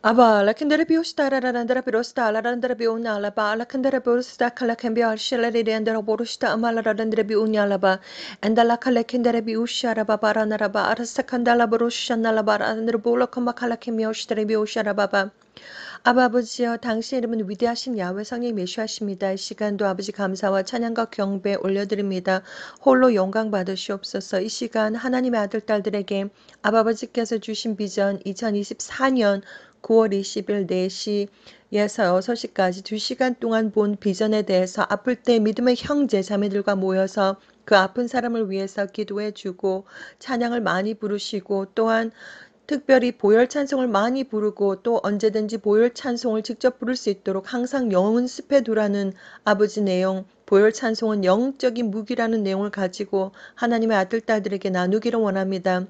Aba la kendere biusta rarandere biusta la randere biuna la ba la kendere biusta kala kembia shelere de andere borusta amala randere biunya la ba and la kala kendere biusha raba barana raba arasa kandala borusha na la ba randere bola kama kala kemio shtere biusha raba ba 아버지여 당신의 이름은 위대하신 야훼 성령이 메시아십니다. 이 시간도 아버지 감사와 찬양과 경배 올려드립니다. 홀로 영광 받으시옵소서. 이 시간 하나님의 아들 딸들에게 아버지께서 주신 비전 2024년 9월 20일 4시에서 6시까지 2시간 동안 본 비전에 대해서 아플 때 믿음의 형제 자매들과 모여서 그 아픈 사람을 위해서 기도해주고 찬양을 많이 부르시고 또한 특별히 보혈 찬송을 많이 부르고 또 언제든지 보혈 찬송을 직접 부를 수 있도록 항상 연습해 두라는 아버지 내용, 보혈 찬송은 영적인 무기라는 내용을 가지고 하나님의 아들, 딸들에게 나누기를 원합니다.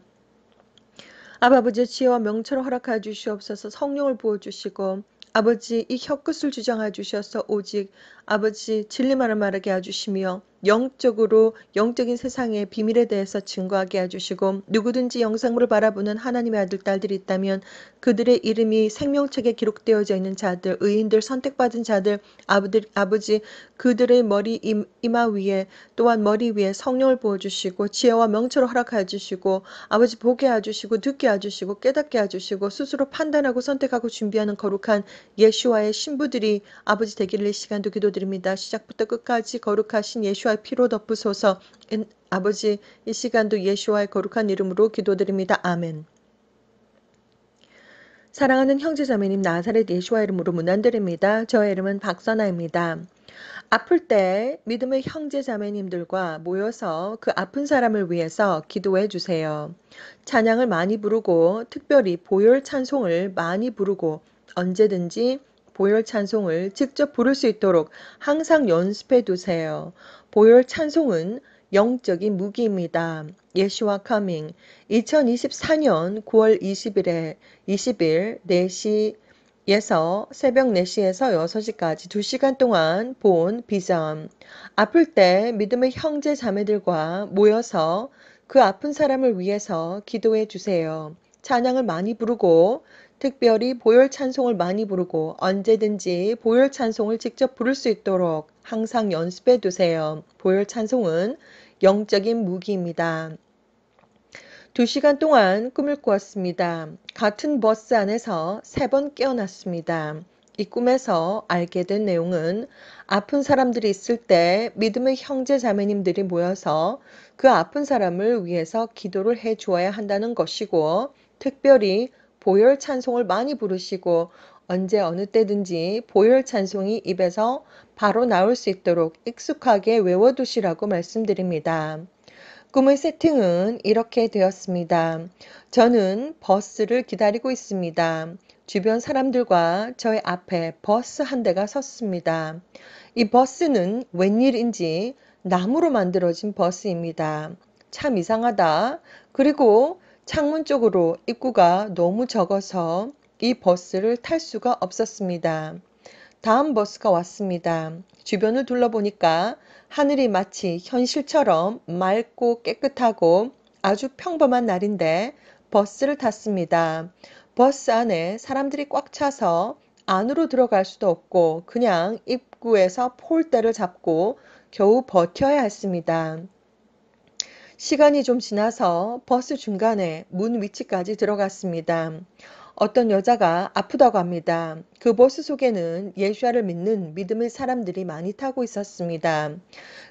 아버지의 지혜와 명철을 허락하여 주시옵소서. 성령을 부어주시고 아버지 이 혀끝을 주장하여 주셔서 오직 아버지 진리만을 말하게 해주시며 영적으로 영적인 세상의 비밀에 대해서 증거하게 해주시고 누구든지 영상물을 바라보는 하나님의 아들 딸들이 있다면 그들의 이름이 생명책에 기록되어져 있는 자들, 의인들, 선택받은 자들, 아버지 그들의 머리 이마 위에 또한 머리 위에 성령을 부어주시고 지혜와 명철을 허락하여 주시고 아버지 보게 해주시고 듣게 해주시고 깨닫게 해주시고 스스로 판단하고 선택하고 준비하는 거룩한 예수와의 신부들이 아버지 되기를 이 시간도 기도드립니다. 시작부터 끝까지 거룩하신 예수와의 피로 덮으소서. 아버지 이 시간도 예수와의 거룩한 이름으로 기도드립니다. 아멘. 사랑하는 형제자매님 나사렛 예수와 이름으로 문안드립니다. 저의 이름은 박선아입니다. 아플 때 믿음의 형제자매님들과 모여서 그 아픈 사람을 위해서 기도해 주세요. 찬양을 많이 부르고 특별히 보혈 찬송을 많이 부르고 언제든지 보혈 찬송을 직접 부를 수 있도록 항상 연습해 두세요. 보혈 찬송은 영적인 무기입니다. 예수와 커밍 2024년 9월 20일 4시에서 새벽 4시에서 6시까지 2시간 동안 본 비전. 아플 때 믿음의 형제 자매들과 모여서 그 아픈 사람을 위해서 기도해 주세요. 찬양을 많이 부르고 특별히 보혈 찬송을 많이 부르고 언제든지 보혈 찬송을 직접 부를 수 있도록 항상 연습해 두세요. 보혈 찬송은 영적인 무기입니다. 2시간 동안 꿈을 꾸었습니다. 같은 버스 안에서 3번 깨어났습니다. 이 꿈에서 알게 된 내용은 아픈 사람들이 있을 때 믿음의 형제 자매님들이 모여서 그 아픈 사람을 위해서 기도를 해 주어야 한다는 것이고 특별히 보혈 찬송을 많이 부르시고 언제 어느 때든지 보혈 찬송이 입에서 바로 나올 수 있도록 익숙하게 외워두시라고 말씀드립니다. 꿈의 세팅은 이렇게 되었습니다. 저는 버스를 기다리고 있습니다. 주변 사람들과 저의 앞에 버스 한 대가 섰습니다. 이 버스는 웬일인지 나무로 만들어진 버스입니다. 참 이상하다. 그리고 창문 쪽으로 입구가 너무 적어서 이 버스를 탈 수가 없었습니다. 다음 버스가 왔습니다. 주변을 둘러보니까 하늘이 마치 현실처럼 맑고 깨끗하고 아주 평범한 날인데 버스를 탔습니다. 버스 안에 사람들이 꽉 차서 안으로 들어갈 수도 없고 그냥 입구에서 폴대를 잡고 겨우 버텨야 했습니다. 시간이 좀 지나서 버스 중간에 문 위치까지 들어갔습니다. 어떤 여자가 아프다고 합니다. 그 버스 속에는 예수와를 믿는 믿음의 사람들이 많이 타고 있었습니다.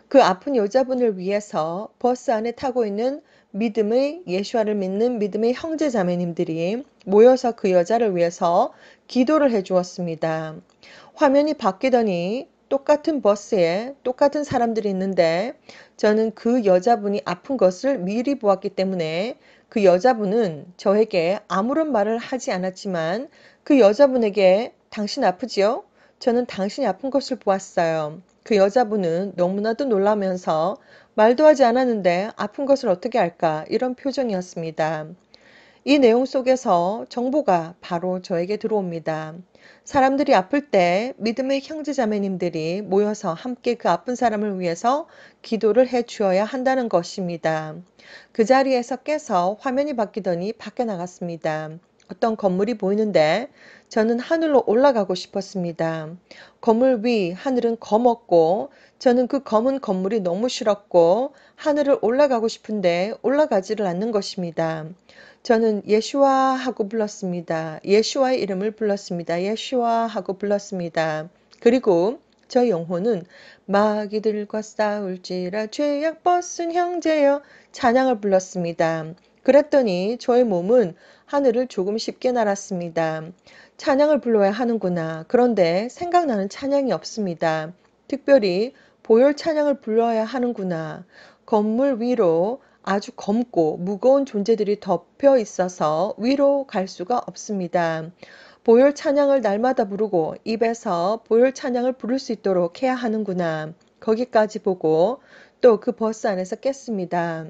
그 아픈 여자분을 위해서 버스 안에 타고 있는 믿음의 예수와를 믿는 믿음의 형제 자매님들이 모여서 그 여자를 위해서 기도를 해 주었습니다. 화면이 바뀌더니 똑같은 버스에 똑같은 사람들이 있는데 저는 그 여자분이 아픈 것을 미리 보았기 때문에 그 여자분은 저에게 아무런 말을 하지 않았지만 그 여자분에게 당신 아프지요? 저는 당신이 아픈 것을 보았어요. 그 여자분은 너무나도 놀라면서 말도 하지 않았는데 아픈 것을 어떻게 알까? 이런 표정이었습니다. 이 내용 속에서 정보가 바로 저에게 들어옵니다. 사람들이 아플 때 믿음의 형제자매님들이 모여서 함께 그 아픈 사람을 위해서 기도를 해 주어야 한다는 것입니다. 그 자리에서 깨서 화면이 바뀌더니 밖에 나갔습니다. 어떤 건물이 보이는데 저는 하늘로 올라가고 싶었습니다. 건물 위 하늘은 검었고 저는 그 검은 건물이 너무 싫었고 하늘을 올라가고 싶은데 올라가지를 않는 것입니다. 저는 예슈아 하고 불렀습니다. 예슈아의 이름을 불렀습니다. 예슈아 하고 불렀습니다. 그리고 저 영혼은 마귀들과 싸울지라 죄악 벗은 형제여 찬양을 불렀습니다. 그랬더니 저의 몸은 하늘을 조금 쉽게 날았습니다. 찬양을 불러야 하는구나. 그런데 생각나는 찬양이 없습니다. 특별히 보혈 찬양을 불러야 하는구나. 건물 위로 아주 검고 무거운 존재들이 덮여 있어서 위로 갈 수가 없습니다. 보혈 찬양을 날마다 부르고 입에서 보혈 찬양을 부를 수 있도록 해야 하는구나. 거기까지 보고 또 그 버스 안에서 깼습니다.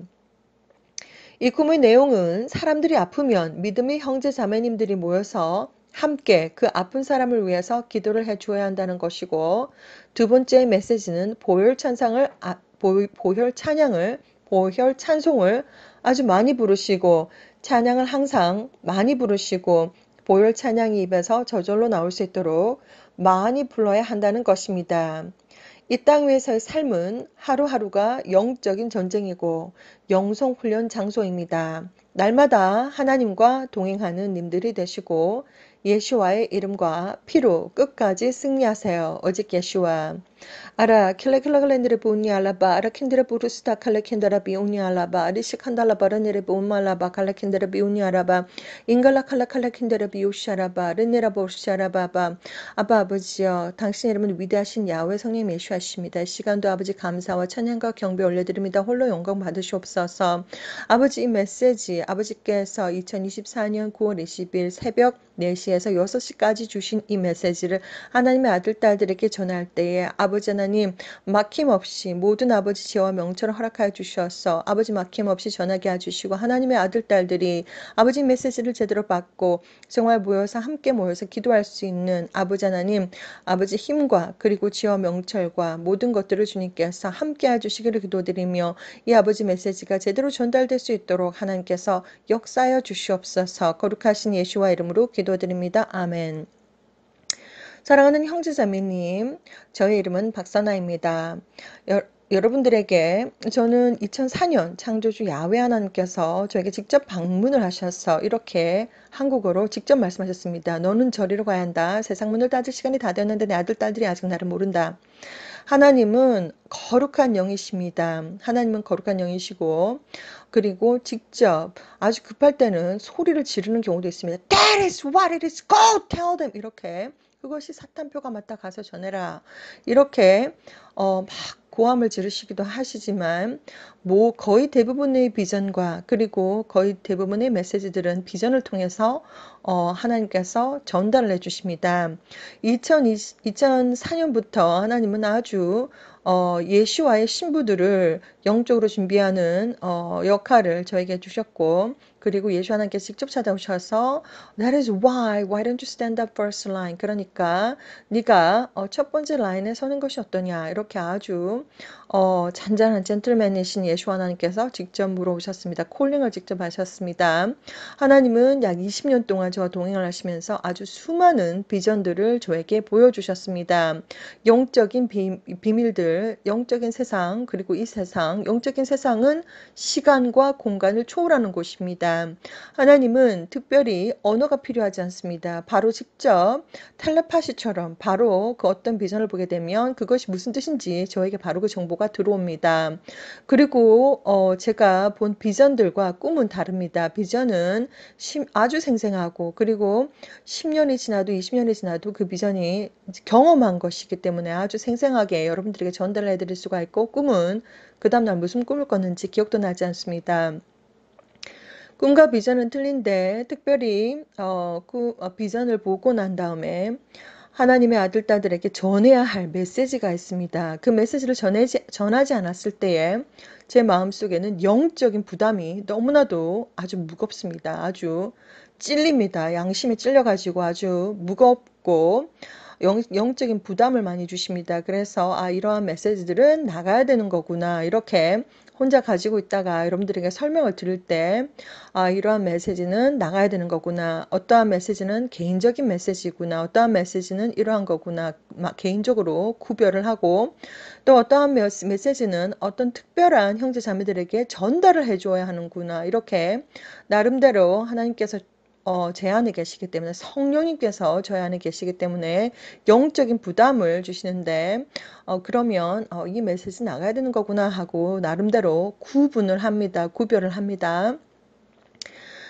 이 꿈의 내용은 사람들이 아프면 믿음의 형제 자매님들이 모여서 함께 그 아픈 사람을 위해서 기도를 해 주어야 한다는 것이고, 두 번째 메시지는 보혈 찬송을 아주 많이 부르시고 찬양을 항상 많이 부르시고 보혈 찬양이 입에서 저절로 나올 수 있도록 많이 불러야 한다는 것입니다. 이 땅 위에서의 삶은 하루하루가 영적인 전쟁이고 영성훈련 장소입니다. 날마다 하나님과 동행하는 님들이 되시고 예수와의 이름과 피로 끝까지 승리하세요. 오직 예수와 아라 킬레킬라글렌드레 보니 알라바 아라 킨드레 부르스타 칼레킨다라 비오니 알라바 아리시칸달라 바라네레 보말라바 칼레킨데레 비오니 아라바 인갈라 칼라칼라 킨데레 비오샤라바 르네라 보샤라바바 아바 아버지여 당신의 이름은 위대하신 야훼 성령 예수하십니다. 이 시간도 아버지 감사와 찬양과 경배 올려드립니다. 홀로 영광 받으시옵소서. 아버지 이 메시지 아버지께서 2024년 9월 20일 새벽 4시에서 6시까지 주신 이 메시지를 하나님의 아들 딸들에게 전할 때에 아버지 하나님 막힘없이 모든 아버지 지혜와 명철을 허락하여 주셔서 아버지 막힘없이 전하게 해주시고 하나님의 아들 딸들이 아버지 메시지를 제대로 받고 정말 모여서 함께 모여서 기도할 수 있는 아버지 하나님 아버지 힘과 그리고 지혜와 명철과 모든 것들을 주님께서 함께 해주시기를 기도드리며 이 아버지 메시지가 제대로 전달될 수 있도록 하나님께서 역사하여 주시옵소서. 거룩하신 예수와 이름으로 기도드립니다. 아멘. 사랑하는 형제자매님, 저의 이름은 박선아입니다. 여러분들에게 저는 2004년 창조주 야훼 하나님께서 저에게 직접 방문을 하셔서 이렇게 한국어로 직접 말씀하셨습니다. 너는 저리로 가야 한다. 세상 문을 닫을 시간이 다 되었는데 내 아들 딸들이 아직 나를 모른다. 하나님은 거룩한 영이십니다. 하나님은 거룩한 영이시고 그리고 직접 아주 급할 때는 소리를 지르는 경우도 있습니다. That is what it is. Go tell them. 이렇게 그것이 사탄표가 맞다 가서 전해라. 이렇게 막 고함을 지르시기도 하시지만 거의 대부분의 비전과 그리고 거의 대부분의 메시지들은 비전을 통해서 하나님께서 전달을 해주십니다. 2004년부터 하나님은 아주 예수와의 신부들을 영적으로 준비하는 역할을 저에게 주셨고 그리고 예수 하나님께서 직접 찾아오셔서 That is why don't you stand up first line 그러니까 네가 첫 번째 라인에 서는 것이 어떠냐 이렇게 아주 잔잔한 젠틀맨이신 예수 하나님께서 직접 물어보셨습니다. 콜링을 직접 하셨습니다. 하나님은 약 20년 동안 저와 동행을 하시면서 아주 수많은 비전들을 저에게 보여주셨습니다. 영적인 비밀들, 영적인 세상 그리고 이 세상, 영적인 세상은 시간과 공간을 초월하는 곳입니다. 하나님은 특별히 언어가 필요하지 않습니다. 바로 직접 텔레파시처럼 바로 그 어떤 비전을 보게 되면 그것이 무슨 뜻인지 저에게 바로 그 정보가 들어옵니다. 그리고 제가 본 비전들과 꿈은 다릅니다. 비전은 아주 생생하고 그리고 10년이 지나도 20년이 지나도 그 비전이 경험한 것이기 때문에 아주 생생하게 여러분들에게 전달을 해드릴 수가 있고 꿈은 그 다음날 무슨 꿈을 꿨는지 기억도 나지 않습니다. 꿈과 비전은 틀린데 특별히 비전을 보고 난 다음에 하나님의 아들 딸들에게 전해야 할 메시지가 있습니다. 그 메시지를 전하지 않았을 때에 제 마음속에는 영적인 부담이 너무나도 아주 무겁습니다. 아주 찔립니다. 양심이 찔려가지고 아주 무겁고 영적인 부담을 많이 주십니다. 그래서 이러한 메시지들은 나가야 되는 거구나 이렇게 혼자 가지고 있다가 여러분들에게 설명을 드릴 때, 아, 이러한 메시지는 나가야 되는 거구나. 어떠한 메시지는 개인적인 메시지구나. 어떠한 메시지는 이러한 거구나. 개인적으로 구별을 하고, 또 어떠한 메시지는 어떤 특별한 형제 자매들에게 전달을 해줘야 하는구나. 이렇게 나름대로 하나님께서 제 안에 계시기 때문에, 성령님께서 저희 안에 계시기 때문에 영적인 부담을 주시는데, 그러면 이 메시지 나가야 되는 거구나 하고 나름대로 구분을 합니다. 구별을 합니다.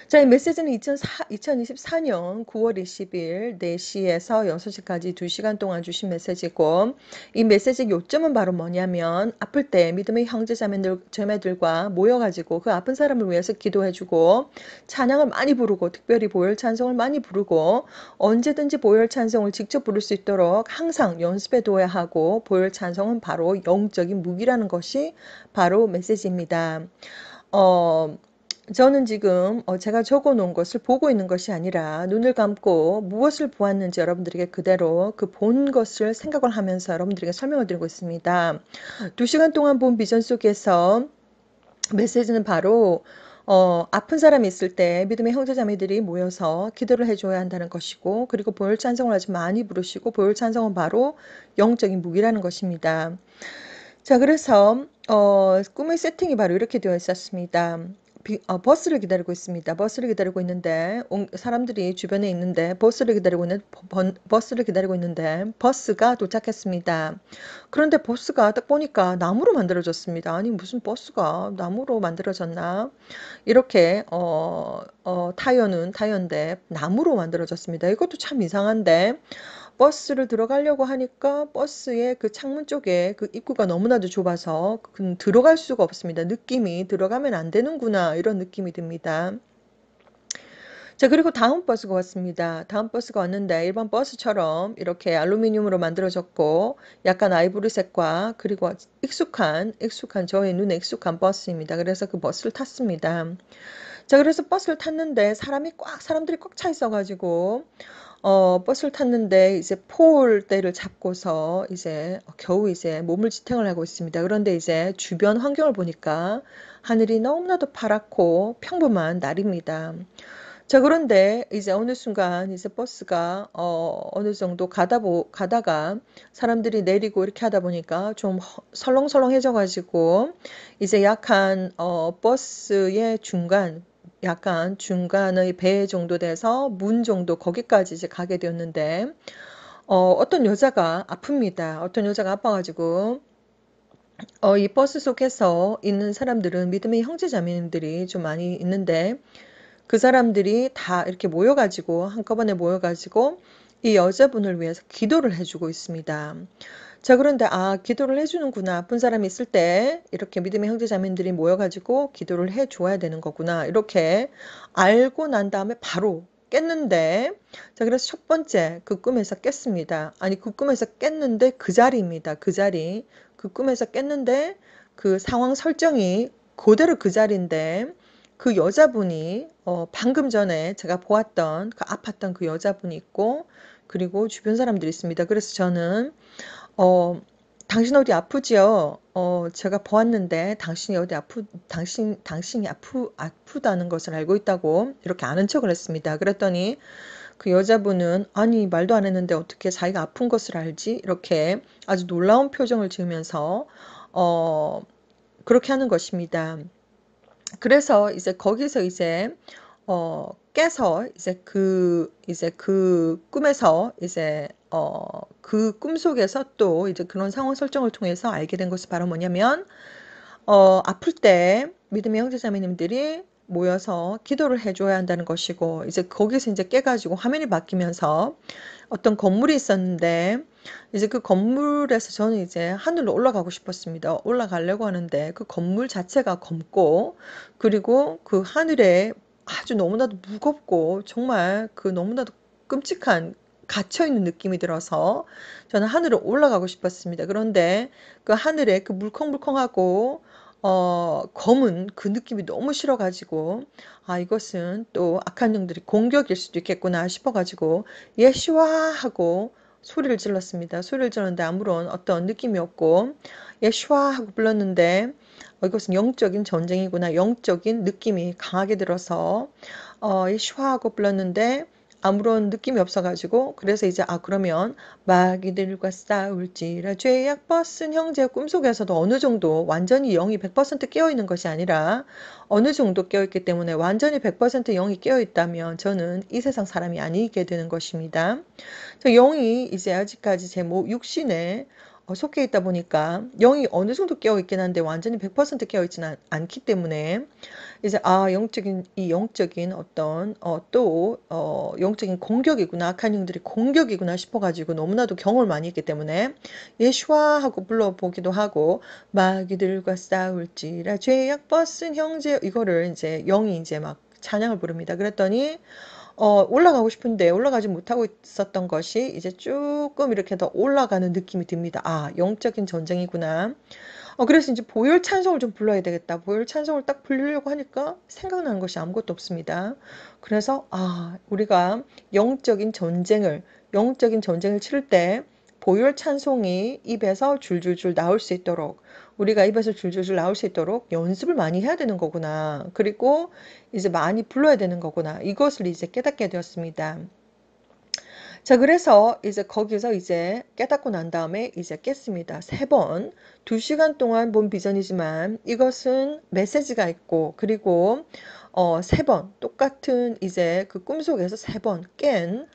자, 이 메시지는 2024년 9월 20일 4시에서 6시까지 2시간 동안 주신 메시지고, 이 메시지 요점은 바로 뭐냐면, 아플 때 믿음의 형제 자매들과 모여가지고 그 아픈 사람을 위해서 기도해주고, 찬양을 많이 부르고, 특별히 보혈 찬송을 많이 부르고, 언제든지 보혈 찬송을 직접 부를 수 있도록 항상 연습해 둬야 하고, 보혈 찬송은 바로 영적인 무기라는 것이 바로 메시지입니다. 어, 저는 지금 제가 적어 놓은 것을 보고 있는 것이 아니라 눈을 감고 무엇을 보았는지 여러분들에게 그대로 그 본 것을 생각을 하면서 여러분들에게 설명을 드리고 있습니다. 2시간 동안 본 비전 속에서 메시지는 바로 아픈 사람이 있을 때 믿음의 형제자매들이 모여서 기도를 해줘야 한다는 것이고, 그리고 보혈 찬송을 아주 많이 부르시고, 보혈 찬송은 바로 영적인 무기라는 것입니다. 자, 그래서 꿈의 세팅이 바로 이렇게 되어 있었습니다. 버스를 기다리고 있습니다. 버스를 기다리고 있는데 사람들이 주변에 있는데 버스를 기다리고 있는데 버스가 도착했습니다. 그런데 버스가 딱 보니까 나무로 만들어졌습니다. 아니, 무슨 버스가 나무로 만들어졌나? 이렇게 타이어는 타이어인데 나무로 만들어졌습니다. 이것도 참 이상한데, 버스를 들어가려고 하니까 버스의 그 창문 쪽에 그 입구가 너무나도 좁아서 들어갈 수가 없습니다. 느낌이 들어가면 안 되는구나, 이런 느낌이 듭니다. 자, 그리고 다음 버스가 왔습니다. 다음 버스가 왔는데 일반 버스처럼 이렇게 알루미늄으로 만들어졌고, 약간 아이보리색과, 그리고 익숙한 저의 눈에 익숙한 버스입니다. 그래서 그 버스를 탔습니다. 자, 그래서 버스를 탔는데 사람들이 꽉 차 있어가지고, 버스를 탔는데 이제 폴대를 잡고서 이제 겨우 이제 몸을 지탱을 하고 있습니다. 그런데 이제 주변 환경을 보니까 하늘이 너무나도 파랗고 평범한 날입니다. 자, 그런데 이제 어느 순간 이제 버스가 어느 정도 가다가 사람들이 내리고 이렇게 하다 보니까 좀 설렁설렁해져 가지고, 이제 약간 버스의 약간 중간의 배 정도 돼서 문 정도 거기까지 이제 가게 되었는데, 어떤 여자가 아픕니다. 어떤 여자가 아파가지고, 이 버스 속에서 있는 사람들은 믿음의 형제자매님들이 좀 많이 있는데, 그 사람들이 다 이렇게 모여가지고, 한꺼번에 모여가지고 이 여자분을 위해서 기도를 해주고 있습니다. 자, 그런데 기도를 해주는구나. 아픈 사람이 있을 때 이렇게 믿음의 형제자매들이 모여가지고 기도를 해줘야 되는 거구나. 이렇게 알고 난 다음에 바로 깼는데, 자, 그래서 첫 번째 그 꿈에서 깼습니다. 아니, 그 꿈에서 깼는데 그 자리입니다. 그 자리. 그 꿈에서 깼는데 그 상황 설정이 그대로 그 자리인데, 그 여자분이 방금 전에 제가 보았던 그 아팠던 그 여자분이 있고, 그리고 주변 사람들이 있습니다. 그래서 저는 어, 당신 어디 아프지요? 제가 보았는데 당신이 어디 당신이 아프다는 것을 알고 있다고 이렇게 아는 척을 했습니다. 그랬더니 그 여자분은, 아니, 말도 안 했는데 어떻게 자기가 아픈 것을 알지? 이렇게 아주 놀라운 표정을 지으면서 어, 그렇게 하는 것입니다. 그래서 이제 거기서 이제 깨서 이제 그 꿈에서 이제 그 꿈속에서 또 이제 그런 상황 설정을 통해서 알게 된 것이 바로 뭐냐면, 아플 때 믿음의 형제자매님들이 모여서 기도를 해줘야 한다는 것이고, 이제 거기서 이제 깨가지고 화면이 바뀌면서 어떤 건물이 있었는데, 이제 그 건물에서 저는 이제 하늘로 올라가고 싶었습니다. 올라가려고 하는데 그 건물 자체가 검고, 그리고 그 하늘에 아주 너무나도 무겁고 정말 그 너무나도 끔찍한 갇혀있는 느낌이 들어서 저는 하늘로 올라가고 싶었습니다. 그런데 그 하늘에 그 물컹물컹하고 검은 그 느낌이 너무 싫어가지고, 이것은 또 악한 영들이 공격일 수도 있겠구나 싶어가지고 예시와 하고 소리를 질렀습니다. 소리를 질렀는데 아무런 어떤 느낌이 없고 예슈아 하고 불렀는데 이것은 영적인 전쟁이구나. 영적인 느낌이 강하게 들어서 예슈아 하고 불렀는데 아무런 느낌이 없어가지고 그래서 이제 그러면 마귀들과 싸울지라 죄악 벗은 형제 꿈속에서도 어느 정도 완전히 영이 100% 깨어있는 것이 아니라 어느 정도 깨어있기 때문에 완전히 100% 영이 깨어있다면 저는 이 세상 사람이 아니게 되는 것입니다. 영이 이제 아직까지 제 육신에 속해 있다 보니까 영이 어느 정도 깨어 있긴 한데 완전히 100% 깨어 있지는 않기 때문에 이제 영적인 이 영적인 어떤 영적인 공격이구나, 악한 영들이 공격이구나 싶어가지고 너무나도 경험을 많이 했기 때문에 예슈아 하고 불러보기도 하고 마귀들과 싸울지라 죄악 벗은 형제 이거를 이제 영이 이제 막 찬양을 부릅니다. 그랬더니 올라가고 싶은데 올라가지 못하고 있었던 것이 이제 조금 이렇게 더 올라가는 느낌이 듭니다. 영적인 전쟁이구나. 그래서 이제 보혈 찬송을 좀 불러야 되겠다. 보혈 찬송을 딱 부르려고 하니까 생각나는 것이 아무것도 없습니다. 그래서 우리가 영적인 전쟁을 치를 때 보혈 찬송이 입에서 줄줄줄 나올 수 있도록 우리가 입에서 줄줄줄 나올 수 있도록 연습을 많이 해야 되는 거구나. 그리고 이제 많이 불러야 되는 거구나. 이것을 이제 깨닫게 되었습니다. 자, 그래서 이제 거기서 이제 깨닫고 난 다음에 이제 깼습니다. 3번, 2시간 동안 본 비전이지만 이것은 메시지가 있고, 그리고 3번, 똑같은 이제 그 꿈속에서 3번 깬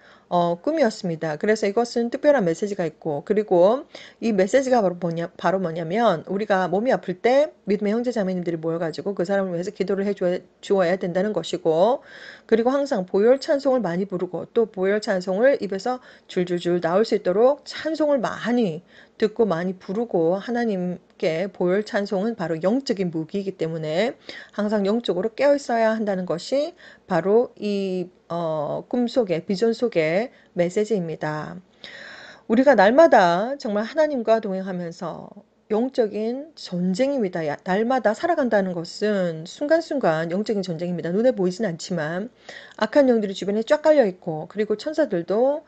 꿈이었습니다. 그래서 이것은 특별한 메시지가 있고, 그리고 이 메시지가 바로 뭐냐면, 우리가 몸이 아플 때 믿음의 형제 자매님들이 모여가지고 그 사람을 위해서 기도를 주어야 된다는 것이고, 그리고 항상 보혈 찬송을 많이 부르고 또 보혈 찬송을 입에서 줄줄줄 나올 수 있도록 찬송을 많이 듣고 많이 부르고 하나님께 보혈 찬송은 바로 영적인 무기이기 때문에 항상 영적으로 깨어 있어야 한다는 것이 바로 이 꿈속의 비전 속의 메시지입니다. 우리가 날마다 정말 하나님과 동행하면서 영적인 전쟁입니다. 날마다 살아간다는 것은 순간순간 영적인 전쟁입니다. 눈에 보이진 않지만 악한 영들이 주변에 쫙 깔려 있고 그리고 천사들도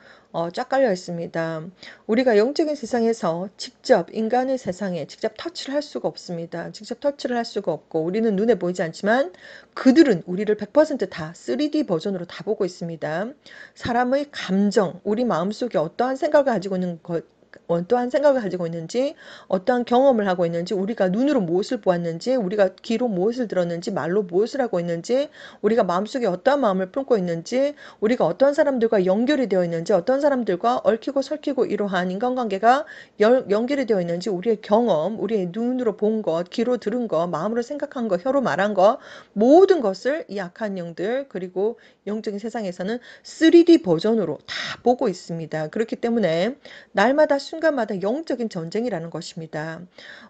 쫙 깔려 있습니다. 우리가 영적인 세상에서 직접 인간의 세상에 직접 터치를 할 수가 없습니다. 직접 터치를 할 수가 없고 우리는 눈에 보이지 않지만 그들은 우리를 100%다 3D 버전으로 다 보고 있습니다. 사람의 감정, 우리 마음속에 어떠한 생각을 가지고 있는지, 어떠한 경험을 하고 있는지, 우리가 눈으로 무엇을 보았는지, 우리가 귀로 무엇을 들었는지, 말로 무엇을 하고 있는지, 우리가 마음속에 어떠한 마음을 품고 있는지, 우리가 어떤 사람들과 연결이 되어 있는지, 어떤 사람들과 얽히고 설키고 이러한 인간관계가 연결이 되어 있는지, 우리의 경험, 우리의 눈으로 본 것, 귀로 들은 것, 마음으로 생각한 것, 혀로 말한 것, 모든 것을 이 악한 영들, 그리고 영적인 세상에서는 3D 버전으로 다 보고 있습니다. 그렇기 때문에 날마다 순간마다 영적인 전쟁이라는 것입니다.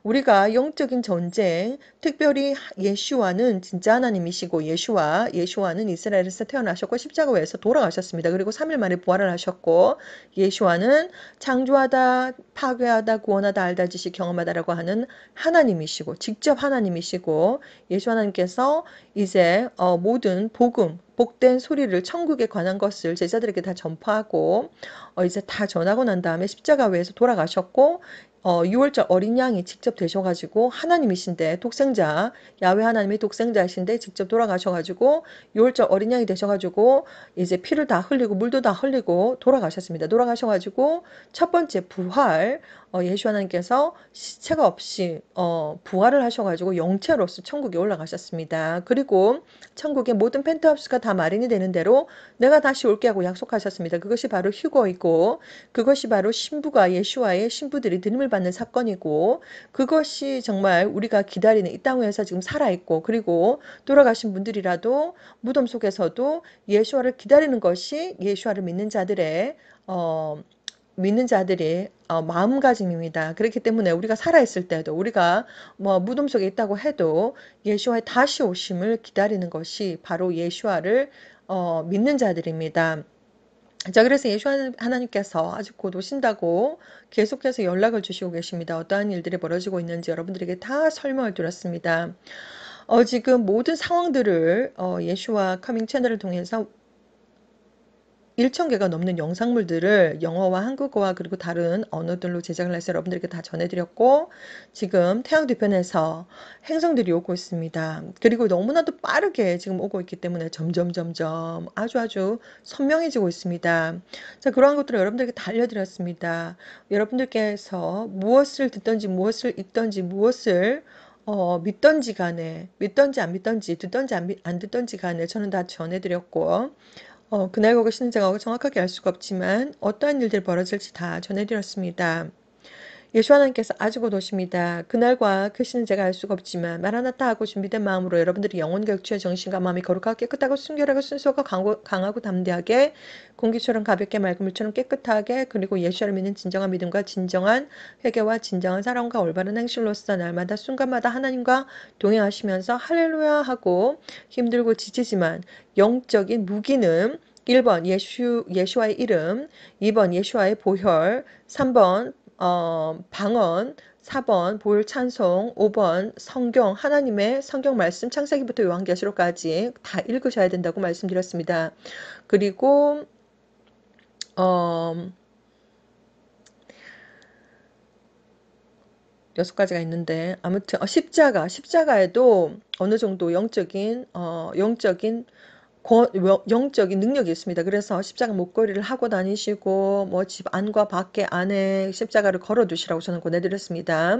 우리가 영적인 전쟁, 특별히 예슈아는 진짜 하나님이시고 예슈아는 이스라엘에서 태어나셨고 십자가에서 돌아가셨습니다. 그리고 3일 만에 부활을 하셨고 예슈아는 창조하다, 파괴하다, 구원하다, 알다, 지시, 경험하다라고 하는 하나님이시고 직접 하나님이시고 예수 하나님께서 이제 모든 복된 소리를 천국에 관한 것을 제자들에게 다 전파하고 이제 다 전하고 난 다음에 십자가 위에서 돌아가셨고 6월절 어린 양이 직접 되셔가지고 하나님이신데 독생자 야훼 하나님의 독생자이신데 직접 돌아가셔가지고 6월절 어린 양이 되셔가지고 이제 피를 다 흘리고 물도 다 흘리고 돌아가셨습니다. 돌아가셔가지고 첫 번째 부활 예수 하나님께서 시체가 없이 부활을 하셔가지고 영체로서 천국에 올라가셨습니다. 그리고 천국의 모든 펜트하우스가 다 마련이 되는 대로 내가 다시 올게 하고 약속하셨습니다. 그것이 바로 휴거이고 그것이 바로 신부가 예수와의 신부들이 드림을 받는 사건이고 그것이 정말 우리가 기다리는 이 땅에서 지금 살아있고 그리고 돌아가신 분들이라도 무덤 속에서도 예수와를 기다리는 것이 예수와를 믿는 자들의 마음가짐입니다. 그렇기 때문에 우리가 살아있을 때도 우리가 뭐 무덤 속에 있다고 해도 예수와의 다시 오심을 기다리는 것이 바로 예수와를 믿는 자들입니다. 자, 그래서 예수 하나님께서 아직 곧 오신다고 계속해서 연락을 주시고 계십니다. 어떠한 일들이 벌어지고 있는지 여러분들에게 다 설명을 드렸습니다. 지금 모든 상황들을 예수와 커밍 채널을 통해서 1,000개가 넘는 영상물들을 영어와 한국어와 그리고 다른 언어들로 제작을 해서 여러분들에게 다 전해드렸고, 지금 태양 뒤편에서 행성들이 오고 있습니다. 그리고 너무나도 빠르게 지금 오고 있기 때문에 점점 아주 선명해지고 있습니다. 자, 그러한 것들을 여러분들에게 다 알려드렸습니다. 여러분들께서 무엇을 듣든지 무엇을 읽든지 무엇을 믿던지 간에, 믿던지 안 믿던지, 듣던지 안 듣던지 간에 저는 다 전해드렸고, 그날과 그 시는 제가 정확하게 알 수가 없지만 어떠한 일들이 벌어질지 다 전해드렸습니다. 예수 하나님께서 아주 곧 오십니다. 그날과 그 시는 제가 알 수가 없지만 마라나타 하고 준비된 마음으로 여러분들이 영혼과 육체의 정신과 마음이 거룩하고 깨끗하고 순결하고 순수하고 강하고 담대하게, 공기처럼 가볍게 맑은 물처럼 깨끗하게, 그리고 예수를 믿는 진정한 믿음과 진정한 회개와 진정한 사랑과 올바른 행실로서 날마다 순간마다 하나님과 동행하시면서 할렐루야 하고 힘들고 지치지만 영적인 무기는 1번 예수와의 이름, 2번 예수와의 보혈, 3번 방언, 4번 보혈 찬송, 5번 성경, 하나님의 성경 말씀 창세기부터 요한계시록까지 다 읽으셔야 된다고 말씀드렸습니다. 그리고 어, 6가지가 있는데 아무튼 십자가에도 어느 정도 영적인 능력이 있습니다. 그래서 십자가 목걸이를 하고 다니시고 뭐 집 안과 밖에 안에 십자가를 걸어 두시라고 저는 권해드렸습니다.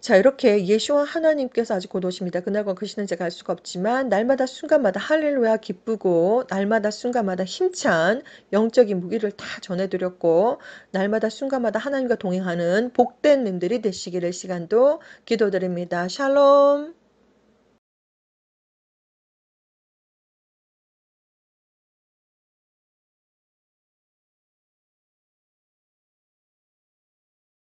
자, 이렇게 예수와 하나님께서 아직 곧 오십니다. 그날과 그 시는 제가 알 수가 없지만 날마다 순간마다 할렐루야 기쁘고 날마다 순간마다 힘찬 영적인 무기를 다 전해드렸고, 날마다 순간마다 하나님과 동행하는 복된 님들이 되시기를 시간도 기도드립니다. 샬롬.